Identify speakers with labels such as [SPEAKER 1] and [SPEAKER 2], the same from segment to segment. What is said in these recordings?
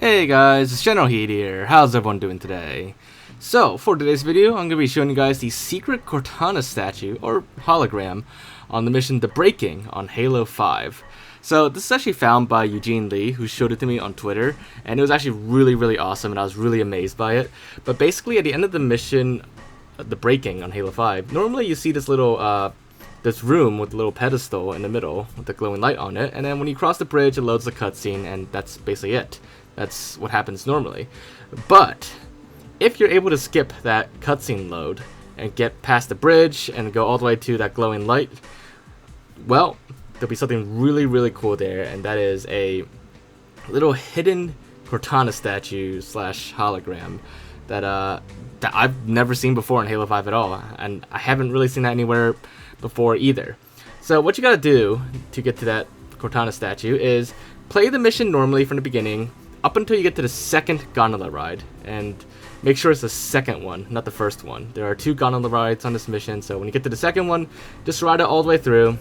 [SPEAKER 1] Hey guys, it's Generalkidd here. How's everyone doing today? So, for today's video, I'm going to be showing you guys the secret Cortana statue, or hologram, on the mission The Breaking on Halo 5. So, this is actually found by Eugene Lee, who showed it to me on Twitter, and it was actually really awesome, and I was really amazed by it. But basically, at the end of the mission, The Breaking on Halo 5, normally you see this little, this room with a little pedestal in the middle with the glowing light on it, and then when you cross the bridge, it loads the cutscene, and that's basically it. That's what happens normally. But if you're able to skip that cutscene load and get past the bridge and go all the way to that glowing light, well, there'll be something really cool there, and that is a little hidden Cortana statue slash hologram that I've never seen before in Halo 5 at all, and I haven't really seen that anywhere before either. So what you gotta do to get to that Cortana statue is play the mission normally from the beginning up until you get to the second gondola ride, and make sure it's the second one, not the first one. There are 2 gondola rides on this mission, so when you get to the second one, just ride it all the way through, and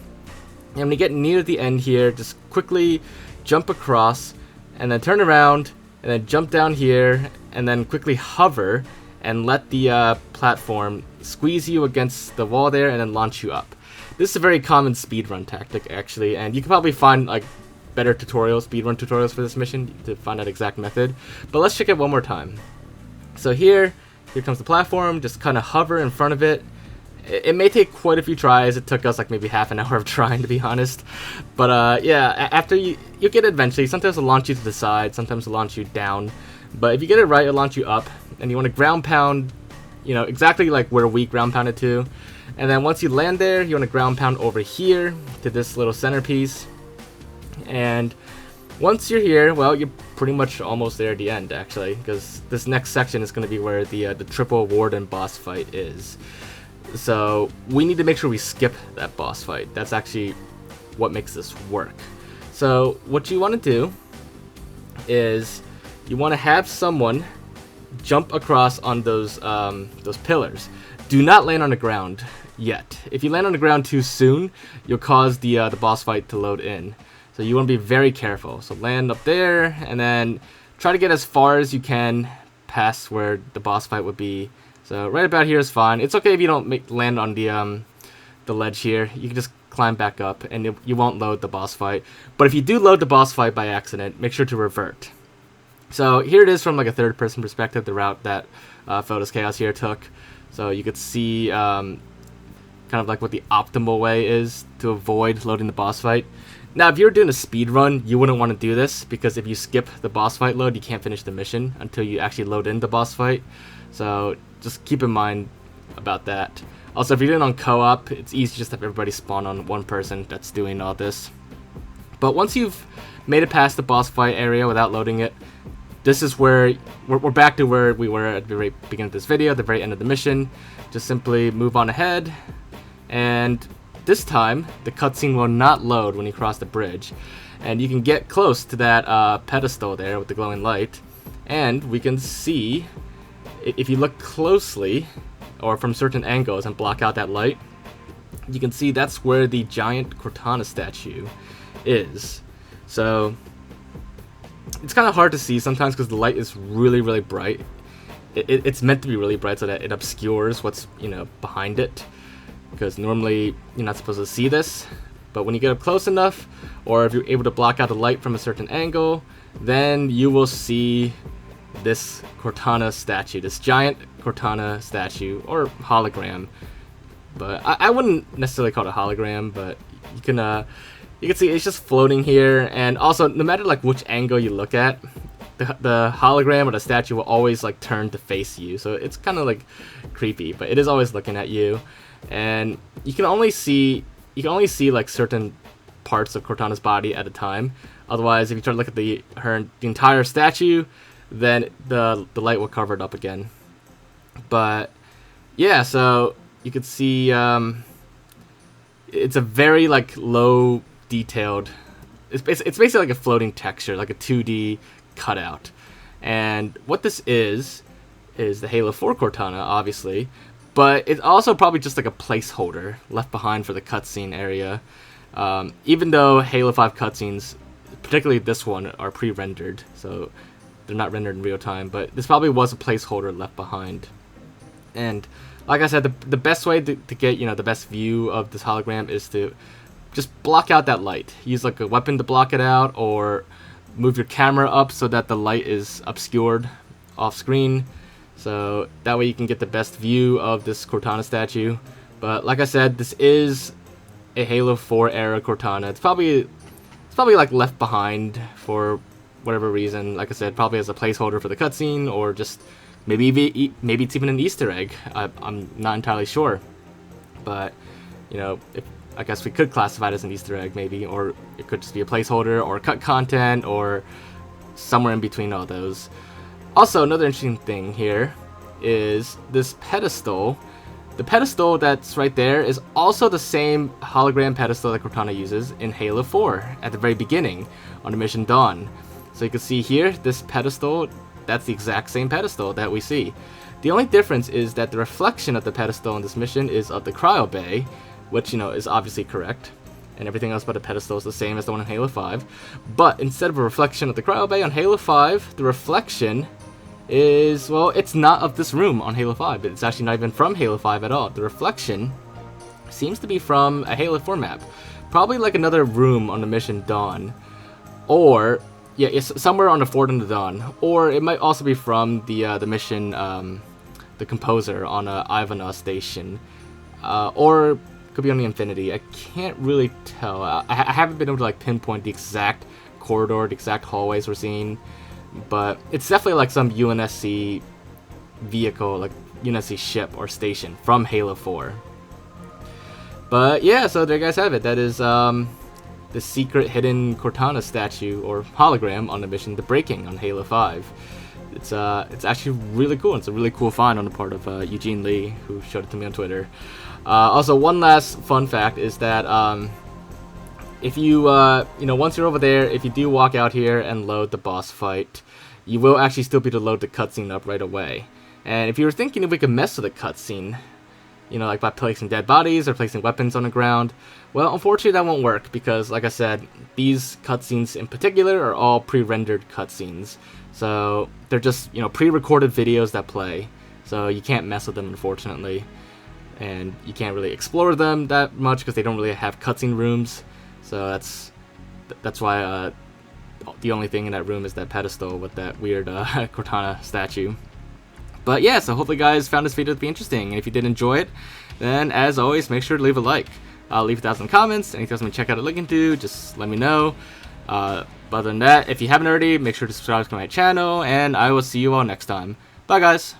[SPEAKER 1] when you get near the end here, just quickly jump across, and then turn around, and then jump down here, and then quickly hover, and let the platform squeeze you against the wall there, and then launch you up. This is a very common speedrun tactic, actually, and you can probably find like better tutorials, speedrun tutorials for this mission to find that exact method. But let's check it one more time. So here comes the platform. Just kind of hover in front of it. It may take quite a few tries. It took us like maybe half an hour of trying, to be honest. But yeah, after you get it eventually. Sometimes it'll launch you to the side, sometimes it'll launch you down. But if you get it right, it'll launch you up, and you want to ground pound, you know, exactly like where we ground pounded to. And then once you land there, you want to ground pound over here to this little centerpiece. And once you're here, well, you're pretty much almost there at the end, actually, because this next section is going to be where the triple Warden boss fight is. So we need to make sure we skip that boss fight. That's actually what makes this work. So what you want to do is you want to have someone jump across on those pillars. Do not land on the ground yet. If you land on the ground too soon, you'll cause the boss fight to load in. So you want to be very careful. So land up there, and then try to get as far as you can past where the boss fight would be. So right about here is fine. It's okay if you don't land on the ledge here. You can just climb back up, and you won't load the boss fight. But if you do load the boss fight by accident, make sure to revert. So here it is from like a third-person perspective, the route that Photos Chaos here took. So you could see kind of like what the optimal way is to avoid loading the boss fight. Now, if you're doing a speed run, you wouldn't want to do this, because if you skip the boss fight load, you can't finish the mission until you actually load in the boss fight. So just keep in mind about that. Also, if you're doing it on co-op, it's easy just to have everybody spawn on one person that's doing all this. But once you've made it past the boss fight area without loading it, this is where we're back to where we were at the very beginning of this video, at the very end of the mission. Just simply move on ahead, and this time, the cutscene will not load when you cross the bridge, and you can get close to that pedestal there with the glowing light, and we can see, if you look closely, or from certain angles and block out that light, you can see that's where the giant Cortana statue is. So it's kind of hard to see sometimes because the light is really bright. It's meant to be really bright so that it obscures what's, you know, behind it. Because normally you're not supposed to see this, but when you get up close enough, or if you're able to block out the light from a certain angle, then you will see this Cortana statue, this giant Cortana statue, or hologram. But I wouldn't necessarily call it a hologram, but you can see it's just floating here. And also, no matter like which angle you look at, the hologram or the statue will always like turn to face you. So it's kind of like creepy, but it is always looking at you. And you can only see like certain parts of Cortana's body at a time. Otherwise, if you try to look at the entire statue, then the light will cover it up again. But yeah, so you could see it's a very like low detailed. It's basically like a floating texture, like a 2D cutout. And what this is the Halo 4 Cortana, obviously. But it's also probably just like a placeholder left behind for the cutscene area. Even though Halo 5 cutscenes, particularly this one, are pre-rendered. So they're not rendered in real time, but this probably was a placeholder left behind. And like I said, the best way to get, you know, the best view of this hologram is to just block out that light. Use like a weapon to block it out, or move your camera up so that the light is obscured off screen, so that way you can get the best view of this Cortana statue. But like I said, this is a Halo 4 era Cortana. It's probably like left behind for whatever reason. Like I said, probably as a placeholder for the cutscene, or just maybe it's even an Easter egg. I'm not entirely sure, but you know, I guess we could classify it as an Easter egg maybe, or it could just be a placeholder, or cut content, or somewhere in between all those. Also, another interesting thing here is this pedestal. The pedestal that's right there is also the same hologram pedestal that Cortana uses in Halo 4 at the very beginning on the mission Dawn. So you can see here, this pedestal, that's the exact same pedestal that we see. The only difference is that the reflection of the pedestal in this mission is of the cryo bay, which, you know, is obviously correct, and everything else about the pedestal is the same as the one in Halo 5. But instead of a reflection of the cryo bay on Halo 5, the reflection is, well, it's not of this room on Halo 5. It's actually not even from Halo 5 at all. The reflection seems to be from a Halo 4 map. Probably like another room on the mission Dawn. Or, yeah, it's somewhere on the Fort in the Dawn. Or it might also be from the mission, the Composer on Ivana Station. Or could be on the Infinity. I can't really tell. I haven't been able to like pinpoint the exact corridor, the exact hallways we're seeing. But it's definitely like some UNSC vehicle, like UNSC ship or station from Halo 4. But yeah, so there you guys have it. That is the secret hidden Cortana statue or hologram on the mission The Breaking on Halo 5. It's actually really cool. It's a really cool find on the part of Eugene Lee, who showed it to me on Twitter. Also, one last fun fact is that if you, you know, once you're over there, if you do walk out here and load the boss fight, you will actually still be able to load the cutscene up right away. And if you were thinking if we could mess with the cutscene, you know, like by placing dead bodies or placing weapons on the ground, well, unfortunately that won't work because, like I said, these cutscenes in particular are all pre-rendered cutscenes. So they're just, you know, pre-recorded videos that play. So you can't mess with them, unfortunately. And you can't really explore them that much because they don't really have cutscene rooms. So that's why the only thing in that room is that pedestal with that weird Cortana statue. But yeah, so hopefully you guys found this video to be interesting. And if you did enjoy it, then as always, make sure to leave a like. Leave a thousand comments. Anything else you want to check out or look into, just let me know. But other than that, if you haven't already, make sure to subscribe to my channel. And I will see you all next time. Bye, guys.